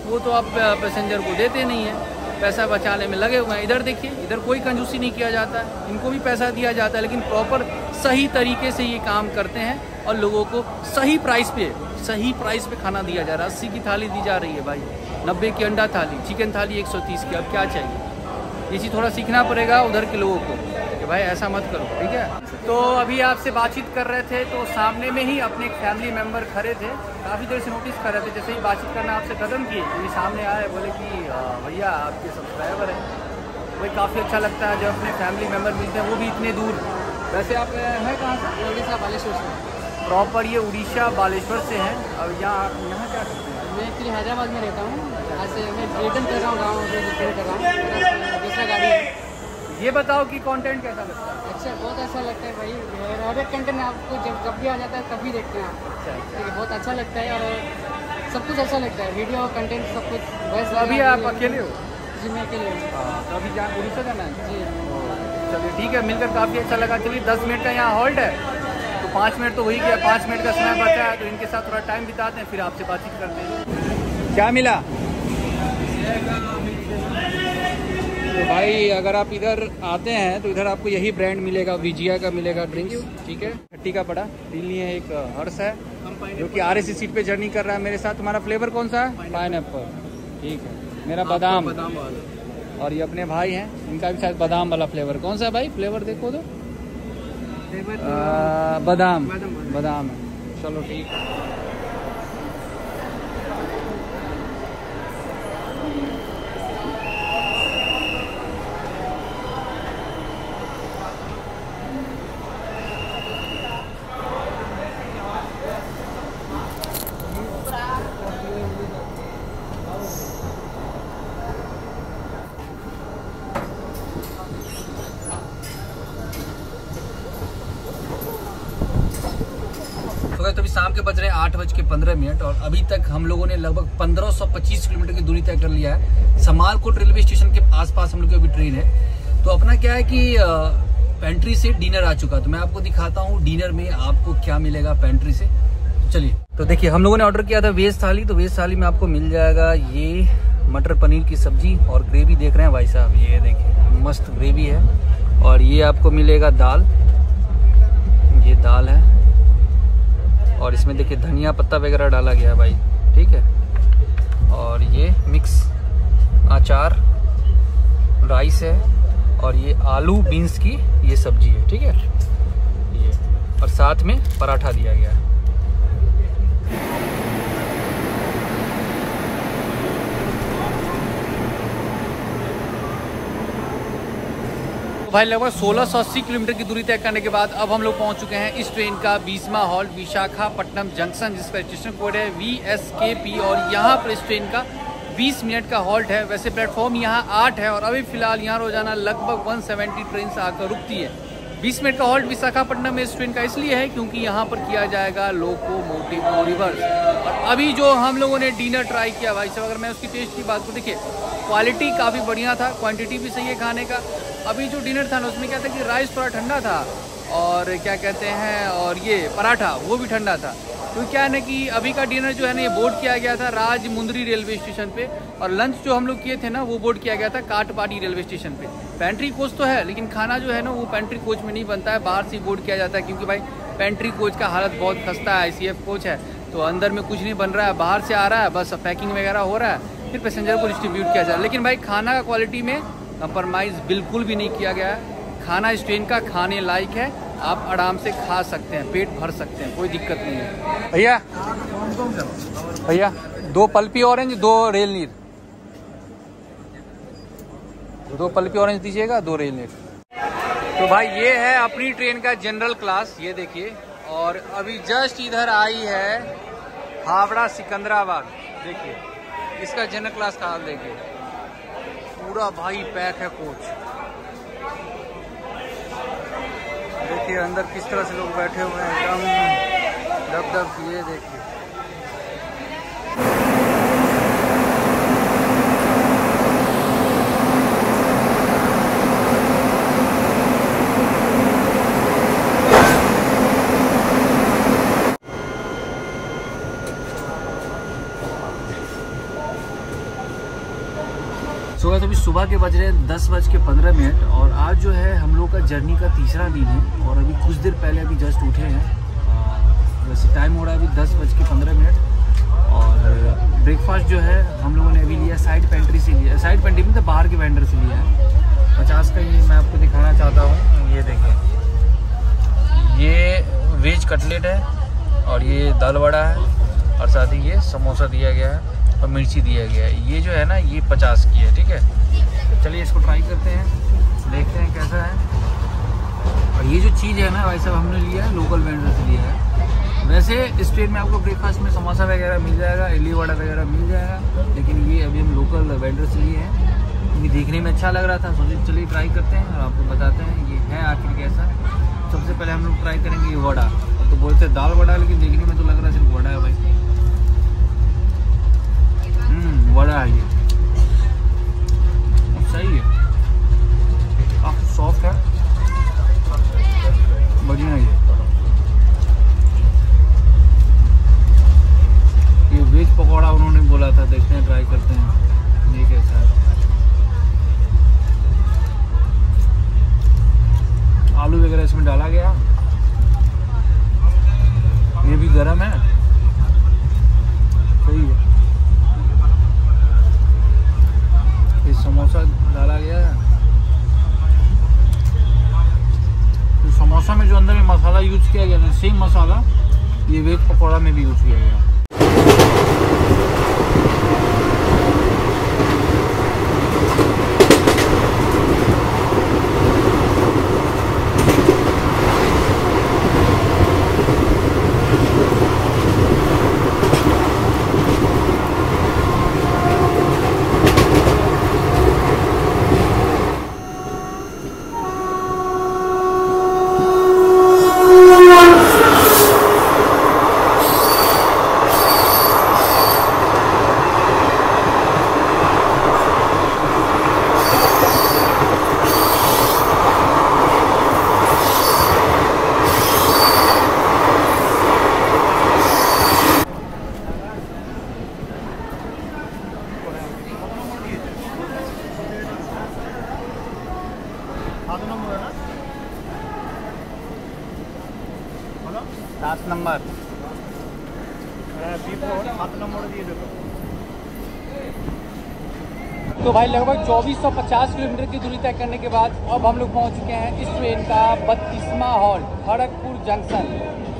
Speaker 1: वो तो आप पैसेंजर को देते नहीं हैं, पैसा बचाने में लगे हुए हैं। इधर देखिए, इधर कोई कंजूसी नहीं किया जाता है, इनको भी पैसा दिया जाता है, लेकिन प्रॉपर सही तरीके से ये काम करते हैं और लोगों को सही प्राइस पे खाना दिया जा रहा है। 80 की थाली दी जा रही है भाई, 90 की अंडा थाली, चिकन थाली 130 की। अब क्या चाहिए, ये चीज़ थोड़ा सीखना पड़ेगा उधर के लोगों को कि भाई ऐसा मत करो, ठीक है। तो अभी आपसे बातचीत कर रहे थे तो सामने में ही अपने एक फैमिली मेम्बर खड़े थे, काफ़ी देर से नोटिस कर रहे थे। जैसे ही बातचीत करना आपसे ख़त्म किए तो ये सामने आए, बोले कि भैया आपके सब्सक्राइबर हैं। वही काफ़ी अच्छा लगता है जब अपने फैमिली मेम्बर मिलते हैं, वो भी इतने दूर। वैसे आप हैं कहाँ से?
Speaker 8: उड़ीसा बालेश्वर से।
Speaker 1: प्रॉपर ये उड़ीसा बालेश्वर से हैं। अब यहाँ क्या करते हैं?
Speaker 8: मैं एक्चुअली हैदराबाद में रहता हूँ, आज से मैं रिटर्न कर रहा हूँ गाँव, रिटर्न कर रहा हूँ, दूसरा गाड़ी है।
Speaker 1: ये बताओ कि कंटेंट कैसा लगता है?
Speaker 8: अच्छा, बहुत अच्छा लगता है भाई। हर एक कंटेंट आपको जब भी आ जाता है तभी देखते हैं आप।
Speaker 1: अच्छा,
Speaker 8: ठीक है, बहुत अच्छा लगता है और सब कुछ अच्छा लगता है, वीडियो कंटेंट सब कुछ। बस
Speaker 1: अभी आप अकेले हो?
Speaker 8: जी मैं अकेले हूँ।
Speaker 1: तो अभी उड़ीसा जाना है?
Speaker 8: जी
Speaker 1: चलिए ठीक है, मिलकर काफ़ी अच्छा लगा। चलिए 10 मिनट का यहाँ हॉल्ट है, तो 5 मिनट तो हो ही गया, 5 मिनट का समय बचा है, तो इनके साथ थोड़ा टाइम बिताते हैं, फिर आपसे बातचीत करते हैं। क्या मिला? तो भाई अगर आप इधर आते हैं तो इधर आपको यही ब्रांड मिलेगा, विजिया का मिलेगा ड्रिंक्स, ठीक है। खट्टी का पड़ा पी लिए। एक हर्ष है जो कि RAC सीट पे जर्नी कर रहा है मेरे साथ। तुम्हारा फ्लेवर कौन सा है? पाइनएप्पल, ठीक है। मेरा बादाम, और ये अपने भाई हैं, इनका भी शायद बादाम वाला फ्लेवर। कौन सा है भाई फ्लेवर? देखो तो बादाम है। चलो ठीक है। तो अभी शाम के बज रहे हैं 8:15 और अभी तक हम लोगों ने लगभग 1525 किलोमीटर की दूरी तय कर लिया है। समालकोट रेलवे स्टेशन के आसपास हम लोग की अभी ट्रेन है। तो अपना क्या है कि पेंट्री से डिनर आ चुका, तो मैं आपको दिखाता हूँ डिनर में आपको क्या मिलेगा पेंट्री से। चलिए, तो देखिए हम लोगों ने ऑर्डर किया था वेज थाली, तो वेज थाली में आपको मिल जाएगा ये मटर पनीर की सब्जी और ग्रेवी देख रहे हैं भाई साहब, ये देखिए मस्त ग्रेवी है। और ये आपको मिलेगा दाल, ये दाल है, और इसमें देखिए धनिया पत्ता वगैरह डाला गया है भाई, ठीक है। और ये मिक्स अचार, राइस है, और ये आलू बीन्स की ये सब्जी है, ठीक है। ये और साथ में पराठा दिया गया है। भाई लगभग 1680 किलोमीटर की दूरी तय करने के बाद अब हम लोग पहुंच चुके हैं इस ट्रेन का 20वां हॉल्ट विशाखापट्टनम जंक्शन, जिसका स्टेशन कोड है VSKP। और यहाँ पर इस ट्रेन का 20 मिनट का हॉल्ट है। वैसे प्लेटफॉर्म यहाँ 8 है और अभी फिलहाल यहाँ रोजाना लगभग 170 ट्रेन से आकर रुकती है। 20 मिनट का हॉल्ट विशाखापट्टनम में इस ट्रेन का इसलिए है क्योंकि यहाँ पर किया जाएगा लोकोमोटिव रिवर्स। और अभी जो हम लोगों ने डिनर ट्राई किया भाई साहब, अगर मैं उसकी टेस्ट की बात करूँ, देखिए क्वालिटी काफ़ी बढ़िया था, क्वांटिटी भी सही है खाने का। अभी जो डिनर था ना उसमें क्या था कि राइस थोड़ा ठंडा था, और क्या कहते हैं, और ये पराठा वो भी ठंडा था। क्योंकि क्या है ना कि अभी का डिनर जो है ना ये बोर्ड किया गया था राजमुंदरी रेलवे स्टेशन पे, और लंच जो हम लोग किए थे ना वो बोर्ड किया गया था काटपाड़ी रेलवे स्टेशन पे। पेंट्री कोच तो है लेकिन खाना जो है ना वो पेंट्री कोच में नहीं बनता है, बाहर से बोर्ड किया जाता है, क्योंकि भाई पेंट्री कोच का हालत बहुत खस्ता है, ICF कोच है तो अंदर में कुछ नहीं बन रहा है, बाहर से आ रहा है बस पैकिंग वगैरह हो रहा है, फिर पैसेंजर को डिस्ट्रीब्यूट किया जा रहा है। लेकिन भाई खाना का क्वालिटी में कंप्रोमाइज़ बिल्कुल भी नहीं किया गया है। खाना इस ट्रेन का खाने लायक है, आप आराम से खा सकते हैं, पेट भर सकते हैं, कोई दिक्कत नहीं है। भैया भैया 2 पल्पी ऑरेंज 2 रेल नीर, 2 पल्पी ऑरेंज दीजिएगा, 2 रेल नीर। तो भाई ये है अपनी ट्रेन का जनरल क्लास, ये देखिए। और अभी जस्ट इधर आई है हावड़ा सिकंदराबाद, देखिए इसका जनरल क्लास का हाल देखिए, पूरा भाई पैक है कोच। देखिए अंदर किस तरह से लोग बैठे हुए हैं, एकदम दब ये देखिए। तो अभी सुबह के बज रहे हैं 10:15 और आज जो है हम लोग का जर्नी का तीसरा दिन है और अभी कुछ देर पहले अभी जस्ट उठे हैं। वैसे टाइम हो रहा है अभी 10:15 और ब्रेकफास्ट जो है हम लोगों ने अभी लिया साइड पेंट्री से लिया, साइड पेंट्री में तो बाहर के वेंडर से लिया है 50 का। ये मैं आपको दिखाना चाहता हूँ, ये देखिए ये वेज कटलेट है और ये दाल वड़ा है और साथ ही ये समोसा दिया गया है और मिर्ची दिया गया है। ये जो है ना ये 50 की है, ठीक है। तो चलिए इसको ट्राई करते हैं, देखते हैं कैसा है। और ये जो चीज़ है ना भाई साहब हमने लिया है लोकल वेंडर से लिया है। वैसे इस ट्रेन में आपको ब्रेकफास्ट में समोसा वगैरह मिल जाएगा, इडली वड़ा वगैरह मिल जाएगा, लेकिन ये अभी हम लोकल वेंडर से लिए हैं। ये देखने में अच्छा लग रहा था, सोचिए चलिए ट्राई करते हैं और आपको बताते हैं ये है आखिर कैसा। सबसे पहले हम लोग ट्राई करेंगे ये वड़ा, तो बोलते हैं दाल वड़ा, लेकिन देखने में तो लग रहा है सिर्फ वड़ा है भाई। वड़ा है ये, सही है, काफी सॉफ्ट है, बढ़िया है ये वेज पकौड़ा उन्होंने बोला था, देखते हैं ट्राई करते हैं ये कैसा है। आलू वगैरह इसमें डाला गया, ये भी गरम है, सही है। ये समोसा डाला गया है, तो समोसा में जो अंदर में मसाला यूज किया गया है सेम मसाला ये वेज पकौड़ा में भी यूज किया गया है। सात नंबर
Speaker 8: तो भाई लगभग 2450 किलोमीटर की दूरी तय करने के बाद अब हम लोग पहुंच चुके हैं इस ट्रेन का 32वां हॉल्ट खड़गपुर जंक्शन,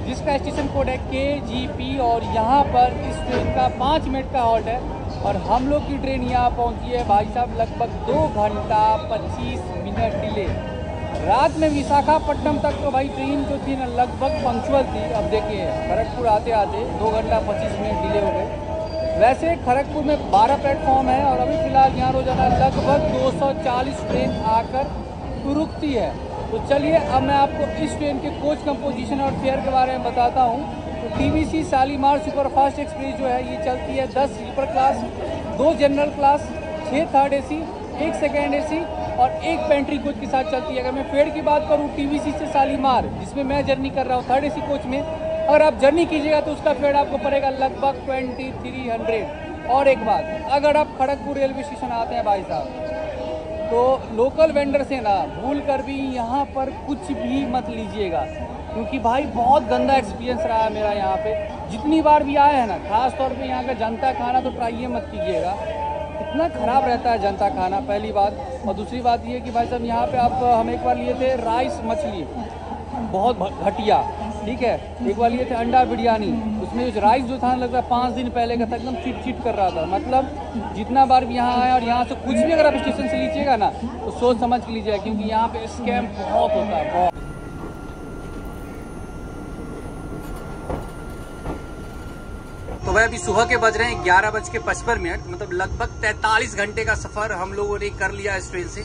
Speaker 8: जिसका स्टेशन कोड है KGP और यहाँ पर इस ट्रेन का 5 मिनट का हॉल्ट है और हम लोग की ट्रेन यहाँ पहुँची है भाई साहब लगभग 2 घंटा 25 मिनट डिले। रात में विशाखापट्टनम तक तो भाई ट्रेन जो थी ना लगभग पंक्चुअल थी। अब देखिए खड़गपुर आते आते 2 घंटा 25 मिनट डिले हो गए। वैसे खड़गपुर में 12 प्लेटफॉर्म है और अभी फिलहाल यहाँ रोजाना लगभग 240 ट्रेन आकर रुकती है। तो चलिए अब मैं आपको इस ट्रेन के कोच कंपोजिशन और फेयर के बारे में बताता हूँ। तो TBC शालीमार सुपरफास्ट एक्सप्रेस जो है ये चलती है 10 sleeper class, 2 general class, 6 third AC, 1 second AC और 1 पेंट्री कोच के साथ चलती है। अगर मैं फेयर की बात करूँ TBC से शालीमार जिसमें मैं जर्नी कर रहा हूँ थर्ड AC कोच में, अगर आप जर्नी कीजिएगा तो उसका फेयर आपको पड़ेगा लगभग 2300। और एक बात, अगर आप खड़गपुर रेलवे स्टेशन आते हैं भाई साहब, तो लोकल वेंडर से ना भूल कर भी यहाँ पर कुछ भी मत लीजिएगा, क्योंकि भाई बहुत गंदा एक्सपीरियंस रहा है मेरा यहाँ पे। जितनी बार भी आए हैं ना, खास तौर पे यहाँ का जनता खाना तो ट्राई मत कीजिएगा, इतना ख़राब रहता है जनता खाना, पहली बात। और दूसरी बात ये कि भाई साहब यहाँ पे हम एक बार लिए थे राइस मछली, बहुत घटिया, ठीक है। एक बार लिए थे अंडा बिरयानी, उसमें जो राइस जो था लगता है 5 दिन पहले का था, एकदम चिट कर रहा था। मतलब जितना बार भी यहाँ आए और यहाँ से कुछ भी अगर आप स्टेशन से लीजिएगा ना तो सोच समझ के लीजिएगा, क्योंकि यहाँ पे स्कैम बहुत होता है, बहुत।
Speaker 1: तो भाई अभी सुबह के बज रहे हैं 11:55, मतलब लगभग 43 घंटे का सफर हम लोगों ने कर लिया इस ट्रेन से।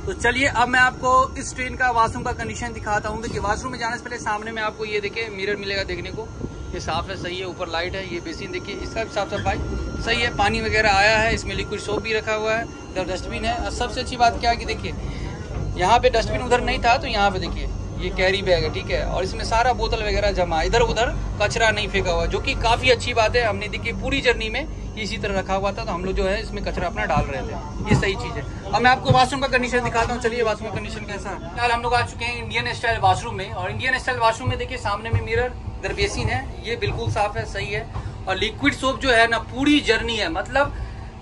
Speaker 1: तो चलिए अब मैं आपको इस ट्रेन का वॉशरूम का कंडीशन दिखाता हूँ। देखिए वॉशरूम में जाने से पहले सामने में आपको ये देखिए मिरर मिलेगा देखने को, ये साफ है, सही है, ऊपर लाइट है, ये बेसिन देखिए इसका भी साफ सफाई सही है, पानी वगैरह आया है, इसमें लिक्विड सोप भी रखा हुआ है, इधर डस्टबिन है। और सबसे अच्छी बात क्या है कि देखिए यहाँ पे डस्टबिन उधर नहीं था, तो यहाँ पे देखिए ये कैरी बैग है, ठीक है, और इसमें सारा बोतल वगैरह जमा, इधर उधर कचरा नहीं फेंका हुआ, जो कि काफ़ी अच्छी बात है। हमने देखिए पूरी जर्नी में इसी तरह रखा हुआ था, तो हम लोग जो है इसमें कचरा अपना डाल रहे थे, ये सही चीज़ है। अब मैं आपको वॉशरूम का कंडीशन दिखाता हूँ। चलिए वॉशरूम का कंडीशन कैसा है। फिलहाल हम लोग आ चुके हैं इंडियन स्टाइल वॉशरूम में, और इंडियन स्टाइल वॉशरूम में देखिए सामने में मिरर, इधर बेसिन है, ये बिल्कुल साफ है, सही है। और लिक्विड सोप जो है ना, पूरी जर्नी है, मतलब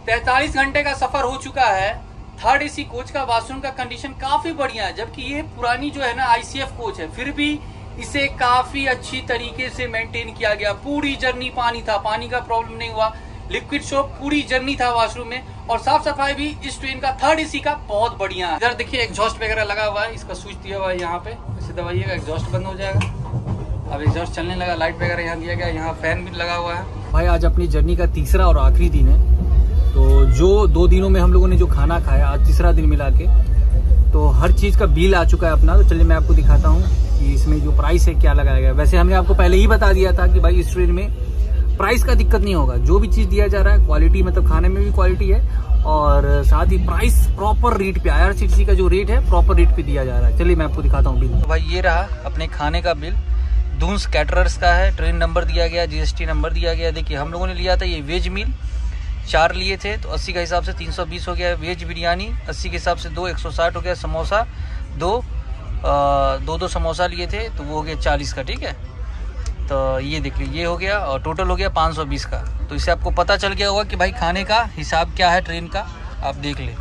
Speaker 1: 43 घंटे का सफर हो चुका है। 3rd AC कोच का वॉशरूम का कंडीशन काफी बढ़िया है, जबकि ये पुरानी जो है ना ICF कोच है, फिर भी इसे काफी अच्छी तरीके से मेंटेन किया गया। पूरी जर्नी पानी था, पानी का प्रॉब्लम नहीं हुआ, लिक्विड सोप पूरी जर्नी था वॉशरूम में, और साफ सफाई भी इस ट्रेन का 3rd AC का बहुत बढ़िया है। इधर देखिए एग्जॉस्ट वगैरह लगा हुआ है, इसका स्विच दिया हुआ है यहाँ पे, इसे दबाइएगा एग्जॉस्ट बंद हो जाएगा। अब एग्जॉस्ट चलने लगा, लाइट वगैरह यहाँ दिया गया, यहाँ फैन भी लगा हुआ है। भाई आज अपनी जर्नी का तीसरा और आखिरी दिन है, तो जो 2 दिनों में हम लोगों ने जो खाना खाया, आज तीसरा दिन मिला के, तो हर चीज़ का बिल आ चुका है अपना। तो चलिए मैं आपको दिखाता हूँ कि इसमें जो प्राइस है क्या लगाया गया। वैसे हमने आपको पहले ही बता दिया था कि भाई इस ट्रेन में प्राइस का दिक्कत नहीं होगा, जो भी चीज़ दिया जा रहा है क्वालिटी, मतलब खाने में भी क्वालिटी है, और साथ ही प्राइस प्रॉपर रेट पे, IRCTC का जो रेट है प्रॉपर रेट पे दिया जा रहा है। चलिए मैं आपको दिखाता हूँ बिल। तो भाई ये रहा अपने खाने का बिल, दून्स कैटरर्स का है, ट्रेन नंबर दिया गया, GST नंबर दिया गया। देखिए हम लोगों ने लिया था ये वेज मील, 4 लिए थे, तो 80 के हिसाब से 320 हो गया। वेज बिरयानी 80 के हिसाब से 2 160 हो गया। समोसा दो समोसा लिए थे, तो वो हो गया 40 का, ठीक है। तो ये देख लीजिए, ये हो गया, और टोटल हो गया 520 का। तो इससे आपको पता चल गया होगा कि भाई खाने का हिसाब क्या है ट्रेन का, आप देख ले।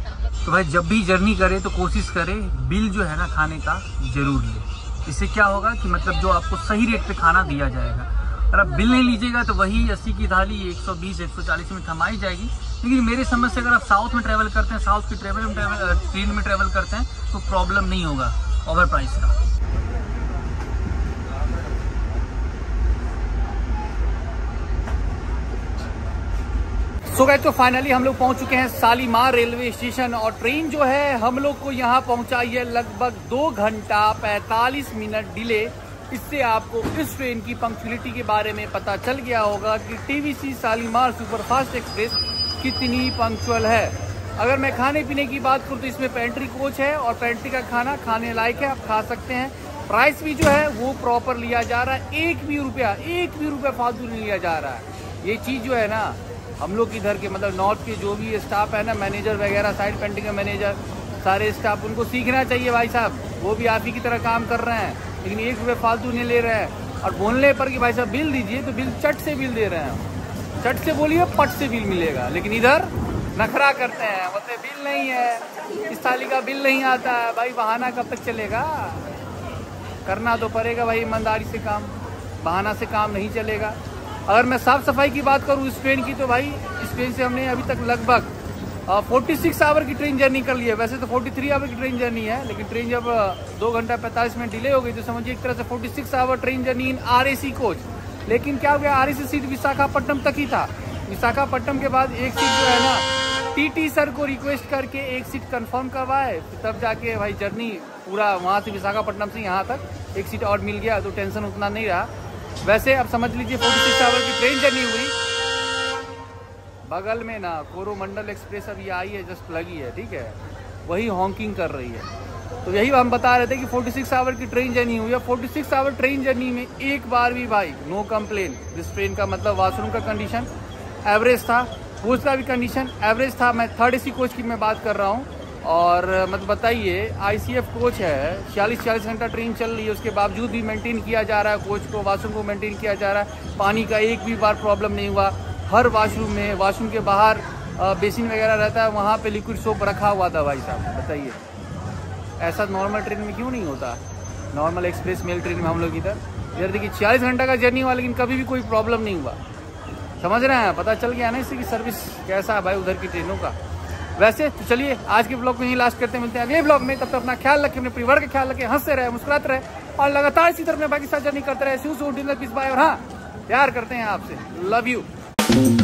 Speaker 1: तो भाई जब भी जर्नी करें तो कोशिश करें बिल जो है ना खाने का जरूर ले, इससे क्या होगा कि मतलब जो आपको सही रेट पे खाना दिया जाएगा। अगर आप बिल नहीं लीजिएगा तो वही 80 की थाली 120 140 में थमाई जाएगी। लेकिन मेरे समझ से अगर आप साउथ में ट्रैवल करते हैं, साउथ की ट्रेन में ट्रैवल करते हैं, तो प्रॉब्लम नहीं होगा ओवर प्राइस का।
Speaker 8: सो गाइस, तो फाइनली हम लोग पहुंच चुके हैं शालीमार रेलवे स्टेशन, और ट्रेन जो है हम लोग को यहाँ पहुंचाई है लगभग 2 घंटा 45 मिनट डिले। इससे आपको इस ट्रेन की पंक्चुअलिटी के बारे में पता चल गया होगा कि TVC शालीमार सुपरफास्ट एक्सप्रेस कितनी पंक्चुअल है। अगर मैं खाने पीने की बात करूँ तो इसमें पेंट्री कोच है, और पेंट्री का खाना खाने लायक है, आप खा सकते हैं। प्राइस भी जो है वो प्रॉपर लिया जा रहा है, एक भी रुपया फालतू नहीं लिया जा रहा है। ये चीज़ जो है ना, हम लोग इधर के मतलब नॉर्थ के जो भी स्टाफ है ना, मैनेजर वगैरह, साइड पेंटिंग के मैनेजर, सारे स्टाफ, उनको सीखना चाहिए भाई साहब। वो भी आप ही की तरह काम कर रहे हैं, लेकिन 1 रुपये फालतू नहीं ले रहे हैं। और बोलने पर कि भाई साहब बिल दीजिए, तो बिल चट से बिल दे रहे हैं, चट से बोलिए पट से बिल मिलेगा। लेकिन इधर नखरा करते हैं, बोलते बिल नहीं है, इस थाली का बिल नहीं आता है। भाई बहाना कब तक चलेगा? करना तो पड़ेगा भाई ईमानदारी से काम, बहाना से काम नहीं चलेगा। अगर मैं साफ सफाई की बात करूँ इस ट्रेन की, तो भाई इस ट्रेन से हमने अभी तक लगभग 46 आवर की ट्रेन जर्नी कर ली है। वैसे तो 43 आवर की ट्रेन जर्नी है, लेकिन ट्रेन जब 2 घंटा 45 मिनट डिले हो गई, तो समझिए एक तरह से 46 hour train journey in RAC coach. लेकिन क्या हो गया, RAC सीट विशाखापट्टनम तक ही था। विशाखापट्टनम के बाद एक सीट जो है ना, TT सर को रिक्वेस्ट करके एक सीट कंफर्म करवाए, तब जाके भाई जर्नी पूरा वहाँ से विशाखापट्टनम से यहाँ तक एक सीट और मिल गया, तो टेंशन उतना नहीं रहा। वैसे अब समझ लीजिए 46 आवर की ट्रेन जर्नी हुई। बगल में ना कोरोमंडल एक्सप्रेस अभी आई है, जस्ट लगी है, ठीक है, वही हॉकिंग कर रही है।
Speaker 1: तो यही हम बता रहे थे कि 46 आवर की ट्रेन जर्नी हुई है। 46 आवर ट्रेन जर्नी में एक बार भी भाई नो कंप्लेन। दिस ट्रेन का मतलब वॉशरूम का कंडीशन एवरेज था, कोच का भी कंडीशन एवरेज था। मैं थर्ड AC कोच की मैं बात कर रहा हूँ। और मतलब बताइए ICF कोच है, 40 घंटा ट्रेन चल रही है, उसके बावजूद भी मेंटेन किया जा रहा है कोच को, वॉशरूम को मेंटेन किया जा रहा है। पानी का एक भी बार प्रॉब्लम नहीं हुआ। हर वॉशरूम में, वॉशरूम के बाहर बेसिन वगैरह रहता है, वहाँ पे लिक्विड सोप रखा हुआ था। भाई साहब बताइए ऐसा नॉर्मल ट्रेन में क्यों नहीं होता? नॉर्मल एक्सप्रेस मेल ट्रेन में हम लोग इधर देखिए 40 घंटा का जर्नी हुआ, लेकिन कभी भी कोई प्रॉब्लम नहीं हुआ। समझ रहे हैं? पता चल गया ना इससे कि सर्विस कैसा है भाई उधर की ट्रेनों का। वैसे तो चलिए आज के ब्लॉग में यही लास्ट करते हैं, मिलते हैं अगले ब्लॉग में। तब तक अपना ख्याल रखें, अपने परिवार का ख्याल रखें, हंसते रहे, मुस्कुराते रहे और लगातार इसी तरह अपने बाकी साथ जर्नी करते रहे। बाय और हाँ, प्यार करते हैं आपसे। Love you.